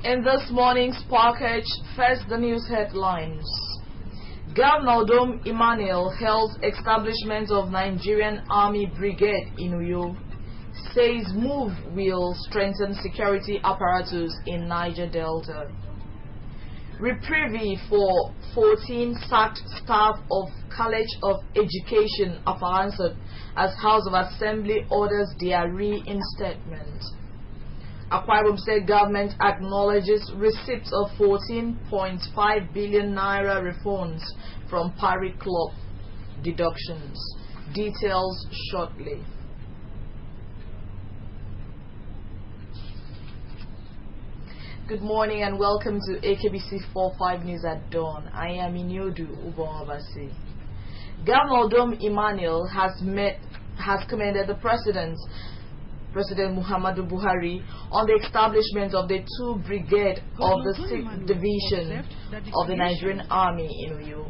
In this morning's package, first the news headlines. Governor Dom Emmanuel hails establishment of Nigerian Army Brigade in Uyo. Says move will strengthen security apparatus in Niger Delta. Reprieve for 14 sacked staff of College of Education answered as House of Assembly orders their reinstatement. Akwa Ibom State government acknowledges receipts of 14.5 billion naira refunds from Parry Club deductions. Details shortly. Good morning and welcome to AKBC 45 News at Dawn. I am Inyodu Ubonwabasi. Governor Dom Emmanuel has commended the President Muhammadu Buhari on the establishment of the 2 Brigade of the 6th Division of the Nigerian Army in Uyo.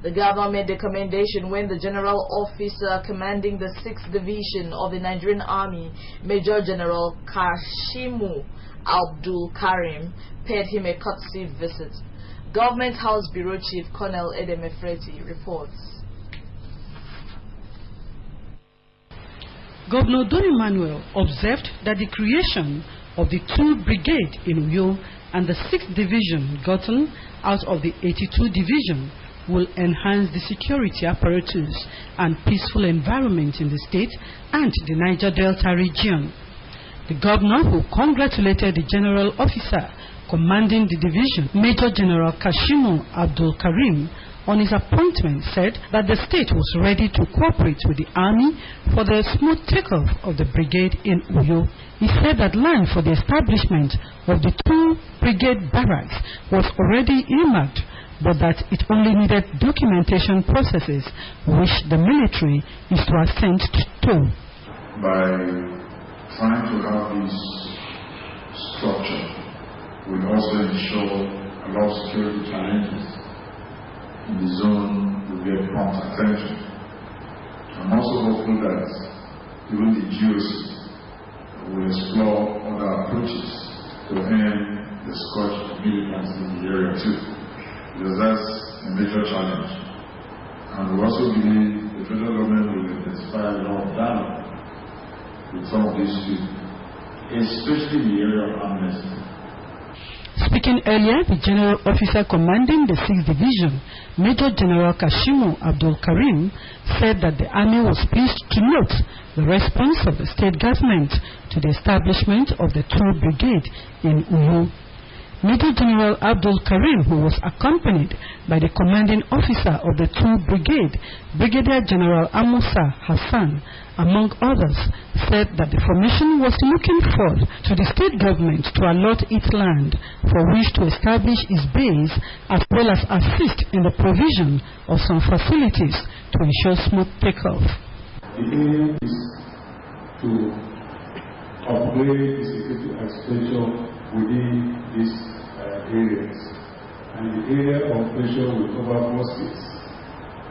The governor made the commendation when the General Officer commanding the 6th Division of the Nigerian Army, Major General Kashimu Abdul Karim, paid him a courtesy visit. Government House Bureau Chief Colonel Edem Efreti reports. Governor Don Emmanuel observed that the creation of the 2 Brigade in Uyo and the 6th Division gotten out of the 82 Division will enhance the security apparatus and peaceful environment in the state and the Niger Delta region. The governor, who congratulated the General Officer commanding the division, Major General Kashimu Abdul Karim, on his appointment, said that the state was ready to cooperate with the army for the smooth takeoff of the brigade in Uyo. He said that land for the establishment of the 2 brigade barracks was already earmarked, but that it only needed documentation processes which the military is to assent to. By trying to have this structure will also ensure a lot of security challenges in the zone will get prompt attention. I'm also hopeful that even the GOC will explore other approaches to end the scourge of militants in the area too, because that's a major challenge. And we also believe the federal government will intensify a lot of dialogue with some of these people, especially in the area of amnesty. Speaking earlier, the General Officer commanding the 6th Division, Major General Kashimu Abdul Karim, said that the army was pleased to note the response of the state government to the establishment of the 2 Brigade in Uyo. Major General Abdul Karim, who was accompanied by the commanding officer of the 2 Brigade, Brigadier General Amusa Hassan, among others, said that the formation was looking forward to the state government to allot its land for which to establish its base, as well as assist in the provision of some facilities to ensure smooth takeoff. The aim is to upgrade the security architecture within these areas, and the area of operation will cover 4 states: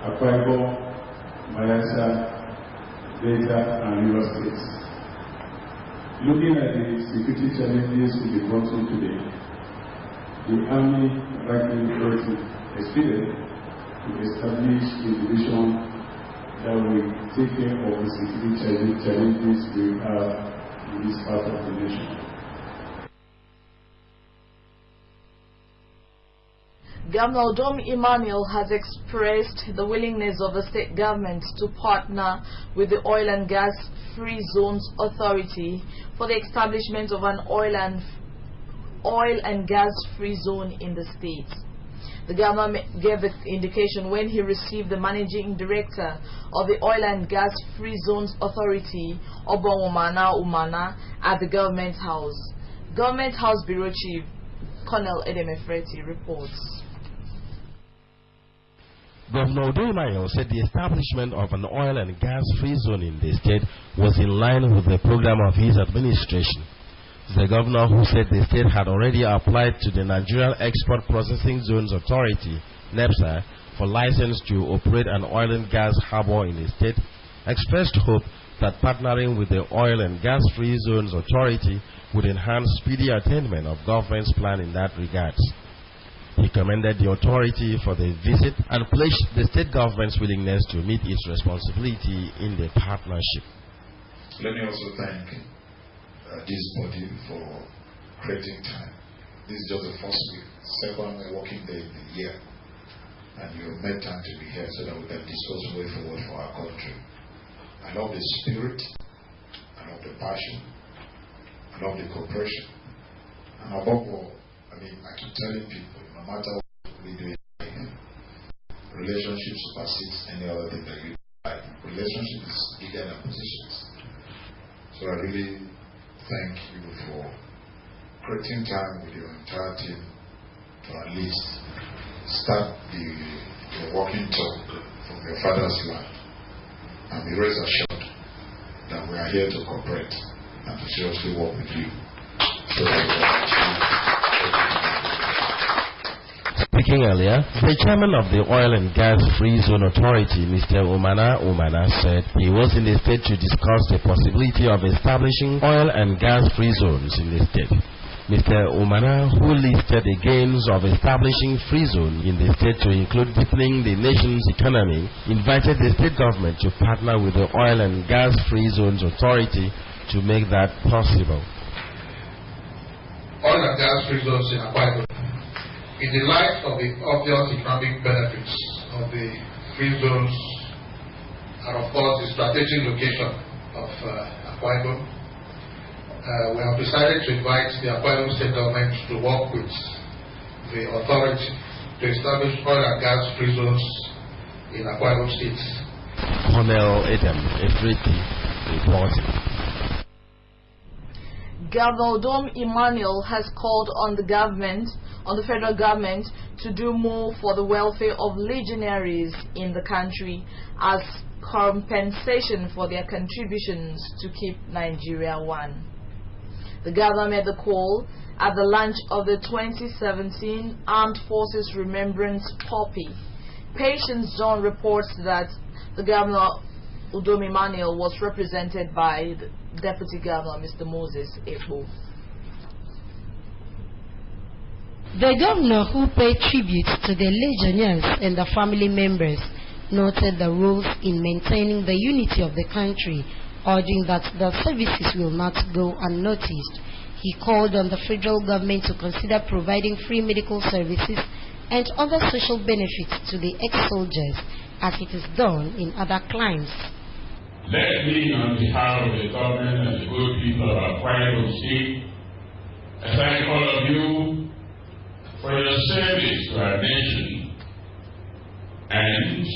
Akwa Ibom, Bayelsa, Delta, and River states. Looking at the security challenges we be brought in today, the Army rightly felt it expedient to establish a division that will take care of the security challenges we have in this part of the nation. Governor Dom Emmanuel has expressed the willingness of the state government to partner with the Oil and Gas Free Zones Authority for the establishment of an oil and gas free zone in the state. The governor gave the indication when he received the managing director of the Oil and Gas Free Zones Authority, Obon Umana, at the Government House. Government House Bureau Chief Colonel Edem Efreti reports. Governor Dom Emmanuel said the establishment of an oil and gas free zone in the state was in line with the program of his administration. The governor, who said the state had already applied to the Nigerian Export Processing Zones Authority, NEPSA, for license to operate an oil and gas harbor in the state, expressed hope that partnering with the Oil and Gas Free Zones Authority would enhance speedy attainment of government's plan in that regard. He commended the authority for the visit and pledged the state government's willingness to meet its responsibility in the partnership. Let me also thank this body for creating time. This is just the first week, second working day in the year, and you have made time to be here so that we can discuss way forward for our country. I love the spirit, I love the passion, I love the cooperation, and above all, I keep telling people, no matter what we do in life, relationship supersedes any other thing that you like. Relationship is bigger than positions. So I really thank you for creating time with your entire team to at least start the walking talk from your father's land. And be rest assured that we are here to cooperate and to seriously work with you. So Speaking earlier, the chairman of the Oil and Gas Free Zone Authority, Mr. Umana, said he was in the state to discuss the possibility of establishing oil and gas free zones in the state. Mr. Umana, who listed the gains of establishing free zone in the state to include deepening the nation's economy, invited the state government to partner with the Oil and Gas Free Zones Authority to make that possible. Oil and gas free zones in Akwa Ibom, in the light of the obvious economic benefits of the free zones and of course the strategic location of Akwa Ibom, we have decided to invite the Akwa Ibom state government to work with the authority to establish oil and gas free zones in Akwa Ibom state. Colonel Adam Efreti reporting. Governor Udom Emmanuel has called on the federal government to do more for the welfare of legionaries in the country as compensation for their contributions to keep Nigeria one. The governor made the call at the launch of the 2017 Armed Forces Remembrance Poppy. Patience John reports that the Governor Udom Emmanuel was represented by the Deputy Governor Mr. Moses Ebo. The governor, who paid tribute to the legionnaires and the family members, noted the roles in maintaining the unity of the country, urging that the services will not go unnoticed. He called on the federal government to consider providing free medical services and other social benefits to the ex-soldiers, as it is done in other climes. Let me, on behalf of the government and the good people of Akwa Ibom State, thank all of you for your service to our nation, and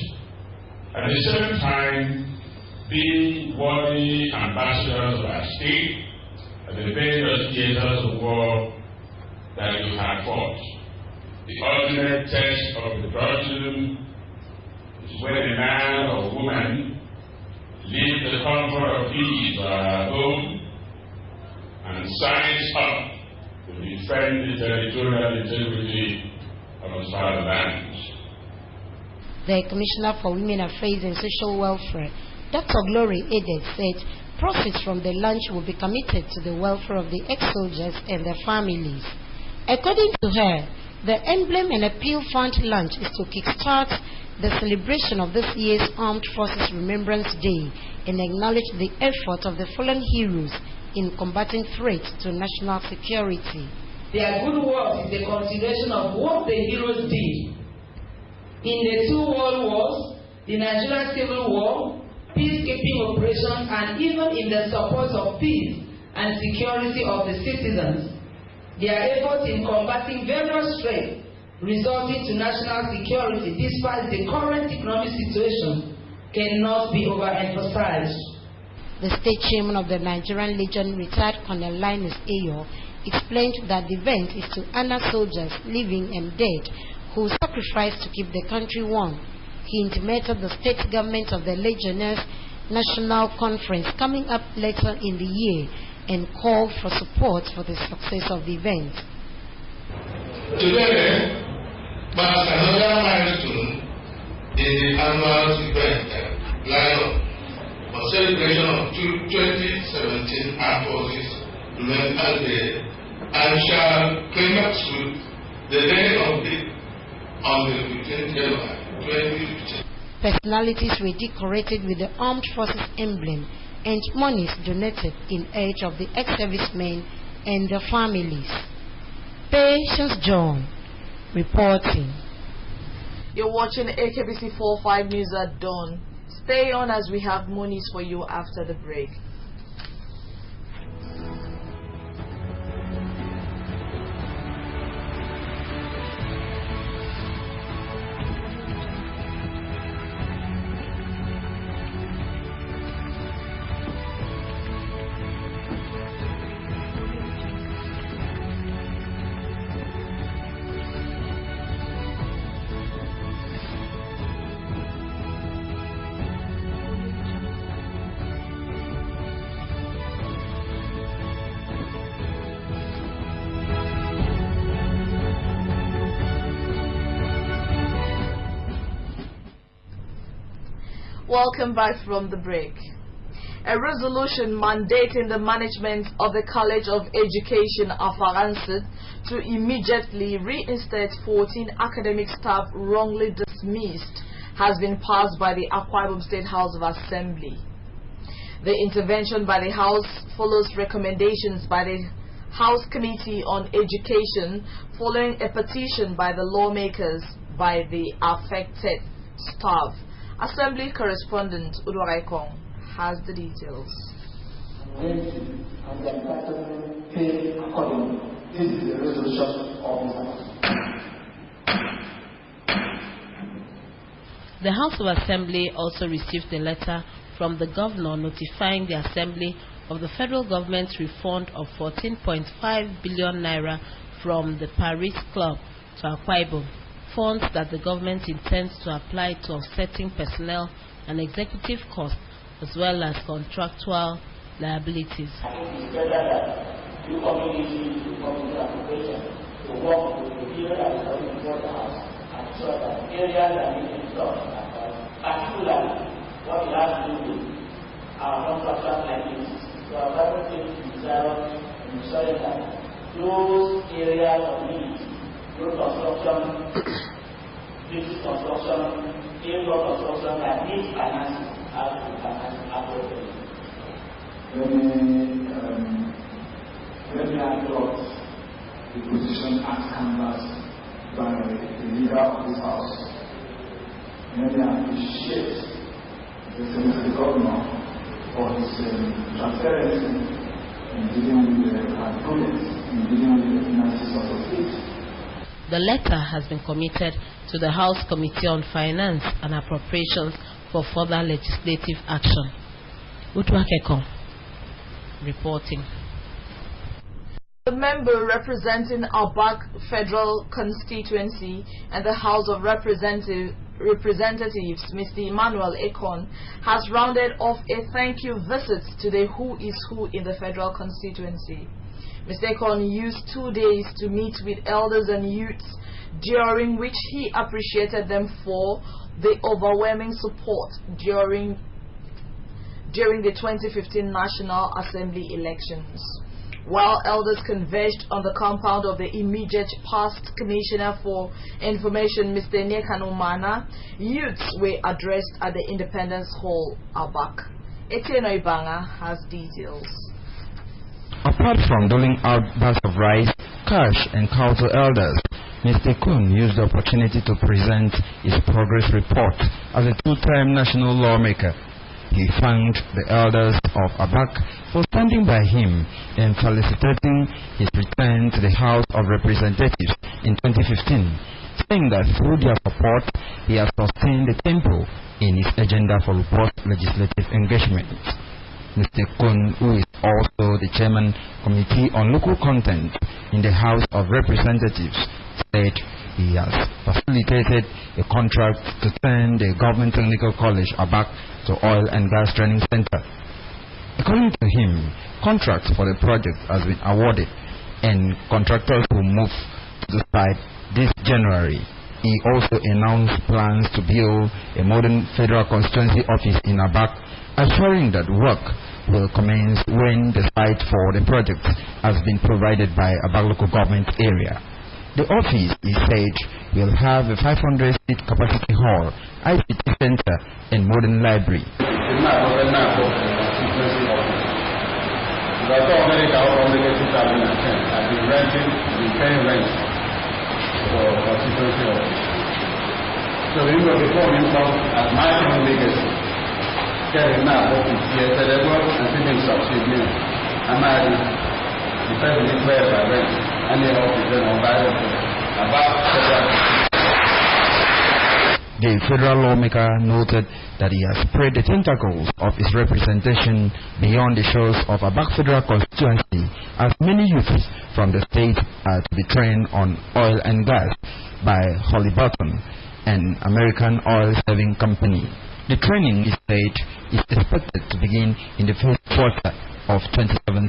at the same time being worthy ambassadors of our state at the various theaters of war that you have fought. The ultimate test of the patriotism is when a man or woman leave the comfort of ease or our home and signs up to defend the territorial integrity of his fatherland. The Commissioner for Women Affairs and Social Welfare, Dr. Glory Edith, said profits from the lunch will be committed to the welfare of the ex-soldiers and their families. According to her, the emblem and appeal fund lunch is to kickstart the celebration of this year's Armed Forces Remembrance Day and acknowledge the effort of the fallen heroes in combating threats to national security. Their good work is a continuation of what the heroes did in the 2 world wars, the Nigerian Civil War, peacekeeping operations, and even in the support of peace and security of the citizens. Their efforts in combating various threats resulting to national security despite the current economic situation cannot be overemphasized. The state chairman of the Nigerian Legion, retired Colonel Linus Ayo, explained that the event is to honor soldiers living and dead who sacrificed to keep the country one. He intimated the state government of the Legionnaires National Conference coming up later in the year and called for support for the success of the event. Today marks another milestone in the annual event lineup for celebration of 2017 Armed Forces Memorial Day and shall climax with the day of the on the 15th January 2015. Personalities were decorated with the Armed Forces emblem and monies donated in aid of the ex-servicemen and their families. Patience John reporting. You're watching AKBC 45 News at Dawn. Stay on as we have monies for you after the break. Welcome back from the break. A resolution mandating the management of the College of Education Afaransit to immediately reinstate 14 academic staff wrongly dismissed has been passed by the Akwa Ibom State House of Assembly. The intervention by the House follows recommendations by the House Committee on Education following a petition by the lawmakers by the affected staff. Assembly correspondent Udwarai Kong has the details. This is the resolution of the House. The House of Assembly also received a letter from the Governor notifying the Assembly of the federal government's refund of 14.5 billion naira from the Paris Club to Akwa Ibom, funds that the government intends to apply to offsetting personnel and executive costs as well as contractual liabilities. It is better that you communities to come into application to work with the people that is coming before the House and ensure that areas that need to be done, particularly what we have to do with our contractual liabilities. So our private team is desirous in ensuring that those areas of need, road construction, business construction, indoor construction that needs financing have to be financed appropriately. Let me adopt the position as canvassed by the leader of this House. Let me appreciate the Governor for his transparency in dealing with the prudence in dealing with the finances of the state. The letter has been committed to the House Committee on Finance and Appropriations for further legislative action. Utwakeko reporting. The member representing Abak Federal Constituency and the House of Representatives, Mr. Emmanuel Ekon, has rounded off a thank you visit to the who is who in the federal constituency. Mr. Ekon used 2 days to meet with elders and youths, during which he appreciated them for the overwhelming support during the 2015 National Assembly elections. While elders converged on the compound of the immediate past Commissioner for Information, Mr. Nekano Mana, youths were addressed at the Independence Hall, Abak. Etienne Ibanga has details. Apart from doling out bags of rice, cash and cow to elders, Mr. Kun used the opportunity to present his progress report as a two-time national lawmaker. He thanked the elders of Abak for standing by him and felicitating his return to the House of Representatives in 2015, saying that through their support, he has sustained the tempo in his agenda for robust legislative engagement. Mr. Kun, who is also the Chairman Committee on Local Content in the House of Representatives, said he has facilitated a contract to turn the Government Technical College Abak to Oil and Gas Training Center. According to him, contracts for the project has been awarded and contractors will move to the site this January. He also announced plans to build a modern federal constituency office in Abak assuring that work will commence when the site for the project has been provided by Abak local government area. The office, he said, will have a 500-seat capacity hall, ICT center, and modern library. I've been paying rent for constituency office. So we were before we come as marketing legacy. Carrying now what we see as the work and feeling subsidy. I'm the person is where by rent and the office then on by about. The federal lawmaker noted that he has spread the tentacles of his representation beyond the shores of Abak Federal constituency, as many youths from the state are to be trained on oil and gas by Halliburton, an American oil saving company. The training, he said, is expected to begin in the first quarter of 2017.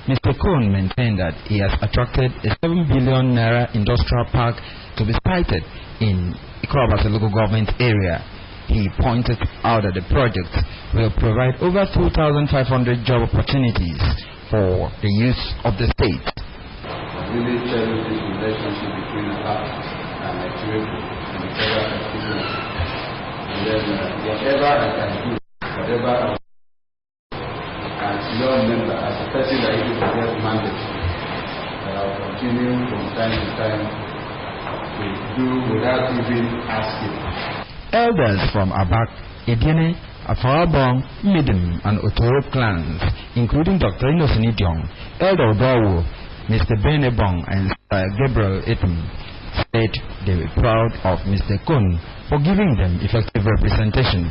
Mr. Cohn maintained that he has attracted a 7 billion naira industrial park to be sited in Ikrabas local government area. He pointed out that the project will provide over 2,500 job opportunities for the youth of the state. Really cherish this relationship between Abak and Nigeria and the federal constituency. And then whatever I can do, whatever as your member, as a person that you get mandate, I will continue from time to time to do without even asking. Elders from Abak, Ediene, Afarabong, Midem, and Otoro clans, including Dr. Innocent Idiong, Elder Odawo, Mr. Benebong, and Sir Gabriel Etum, said they were proud of Mr. Kun for giving them effective representation.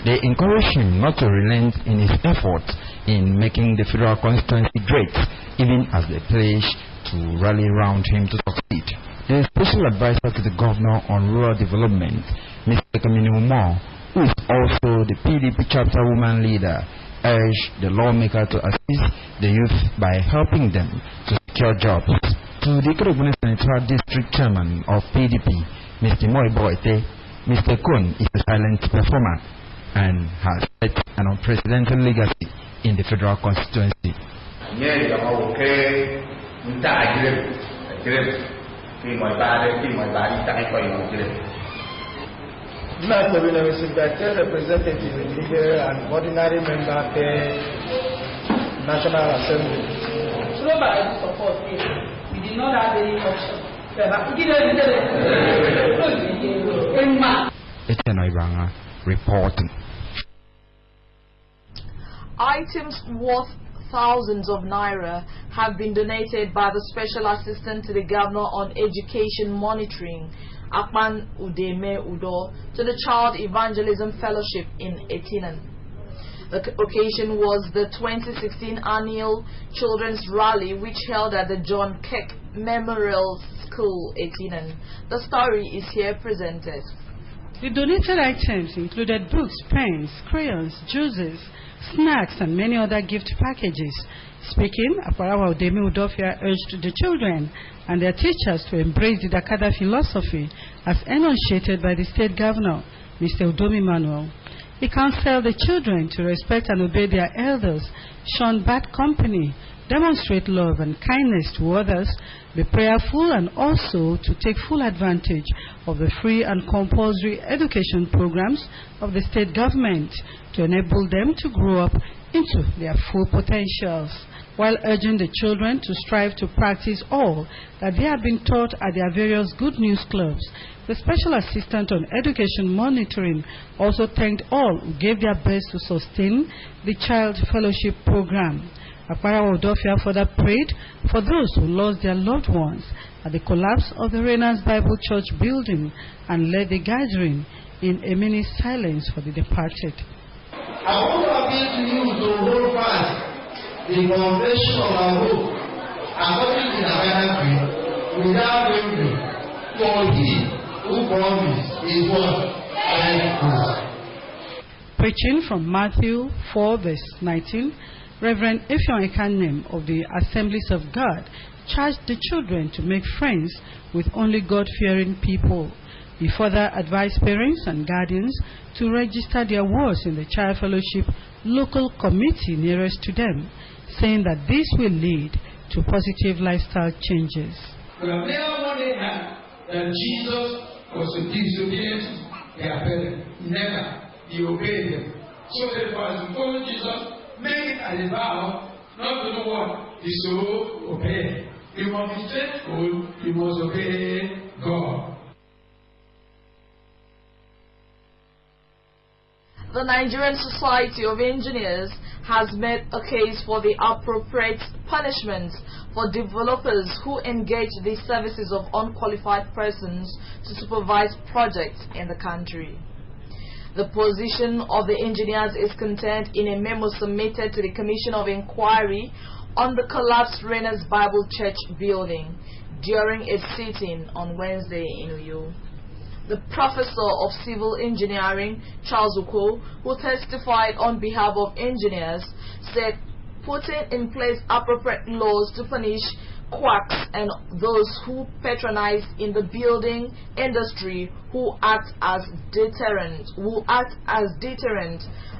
They encouraged him not to relent in his efforts in making the federal constituency great, even as they pledge to rally around him to succeed. The special advisor to the governor on rural development, Mr. Kamini Umar, who is also the PDP chapter woman leader, urged the lawmaker to assist the youth by helping them to secure jobs. To the Ikorobuni Central District Chairman of PDP, Mr. Moiboete, Mr. Kun is a silent performer and has set an unprecedented legacy in the federal constituency. Representative, leader, and ordinary member of the National Assembly. Nobody support it. We did not have any option. Etienne Ibanga reporting. Items worth thousands of naira have been donated by the Special Assistant to the Governor on Education Monitoring, Akpan Udeme Udo, to the Child Evangelism Fellowship in Etinan. The occasion was the 2016 annual Children's Rally, which held at the John Keck Memorial School, Etinan. The story is here presented. The donated items included books, pens, crayons, juices, snacks, and many other gift packages. Speaking, Aparawa Udeme Udofia urged the children and their teachers to embrace the Dakada philosophy as enunciated by the state governor, Mr. Udomi Manuel. He counseled the children to respect and obey their elders, shun bad company, demonstrate love and kindness to others, be prayerful, and also to take full advantage of the free and compulsory education programs of the state government to enable them to grow up into their full potentials, while urging the children to strive to practice all that they have been taught at their various Good News clubs. The Special Assistant on Education Monitoring also thanked all who gave their best to sustain the Child Fellowship Program. Akparawa Udofia further prayed for those who lost their loved ones at the collapse of the Renas Bible Church building and led the gathering in a minute silence for the departed. I want to appeal to you to hold fast the foundation of our hope according to the Bible creed without wavering, for he who promised is what faithful. Preaching from Matthew 4 verse 19, Reverend Effiong Ekanem of the Assemblies of God charged the children to make friends with only God-fearing people. He further advised parents and guardians to register their wards in the Child Fellowship local committee nearest to them, saying that this will lead to positive lifestyle changes. We have never one day heard that Jesus was disobedient to their parents. Never. He obeyed them. So therefore, as you follow Jesus, make it as a vow not to do what? Disobey. You must be faithful, you must obey God. The Nigerian Society of Engineers has made a case for the appropriate punishments for developers who engage the services of unqualified persons to supervise projects in the country. The position of the engineers is contained in a memo submitted to the Commission of Inquiry on the collapsed Renas Bible Church building during a sitting on Wednesday in Uyo. The Professor of Civil Engineering, Charles Uko, who testified on behalf of engineers, said putting in place appropriate laws to punish quacks and those who patronize in the building industry who act as deterrent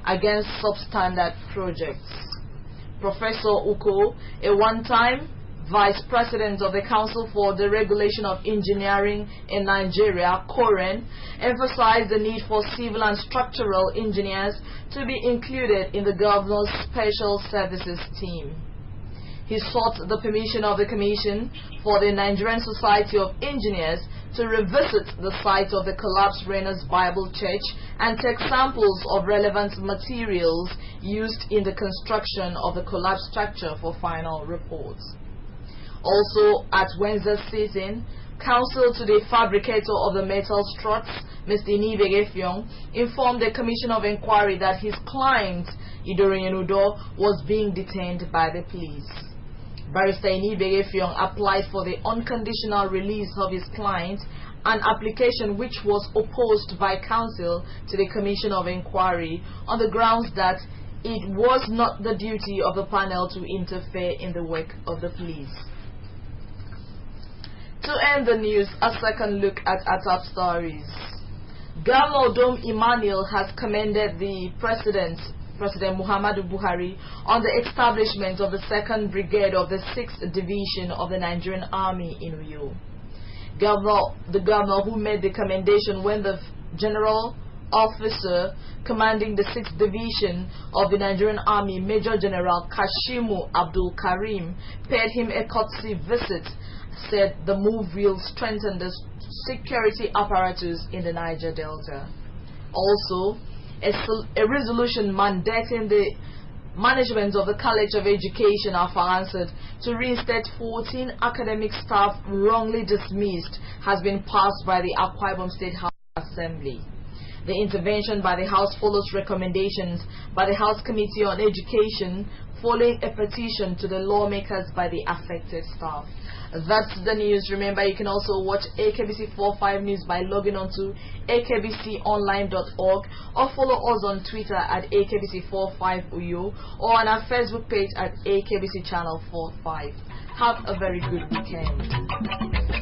against substandard projects. Professor Uko, a one-time Vice President of the Council for the Regulation of Engineering in Nigeria, COREN, emphasized the need for civil and structural engineers to be included in the Governor's Special Services team. He sought the permission of the Commission for the Nigerian Society of Engineers to revisit the site of the collapsed Renas Bible Church and take samples of relevant materials used in the construction of the collapsed structure for final reports. Also, at Wednesday's sitting, counsel to the fabricator of the metal struts, Mr. Inibege Fiong, informed the Commission of Inquiry that his client, Idorin Yenudo, was being detained by the police. Barrister Inibege Fiong applied for the unconditional release of his client, an application which was opposed by counsel to the Commission of Inquiry on the grounds that it was not the duty of the panel to interfere in the work of the police. To end the news, a second look at top stories. Governor Dom Emmanuel has commended the President Muhammadu Buhari on the establishment of the 2nd Brigade of the 6th Division of the Nigerian Army in Uyo. The governor who made the commendation when the General Officer commanding the 6th Division of the Nigerian Army, Major General Kashimu Abdul Karim, paid him a courtesy visit, said the move will strengthen the security apparatus in the Niger Delta. Also, a resolution mandating the management of the College of Education, Afaransaid, to reinstate 14 academic staff wrongly dismissed has been passed by the Akwa Ibom State House Assembly. The intervention by the House follows recommendations by the House Committee on Education following a petition to the lawmakers by the affected staff. That's the news. Remember, you can also watch AKBC 45 News by logging on to akbconline.org or follow us on Twitter at AKBC45Uyo or on our Facebook page at AKBC Channel 45. Have a very good weekend.